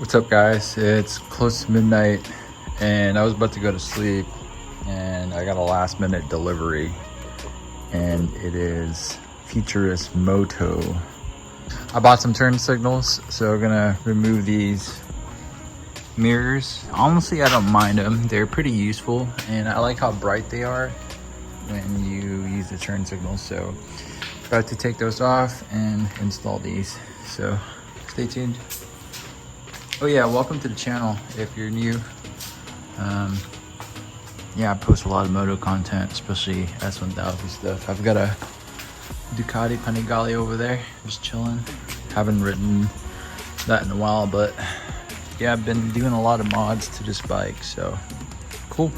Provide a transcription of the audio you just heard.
What's up, guys? It's close to midnight and I was about to go to sleep and I got a last minute delivery and it is Futurismoto. I bought some turn signals, so we're gonna remove these mirrors. Honestly, I don't mind them. They're pretty useful and I like how bright they are when you use the turn signals. So about to take those off and install these. So stay tuned. Oh yeah, welcome to the channel if you're new. Yeah, I post a lot of moto content, especially S1000 stuff. I've got a Ducati Panigale over there, just chilling. Haven't ridden that in a while, but yeah, I've been doing a lot of mods to this bike, so cool.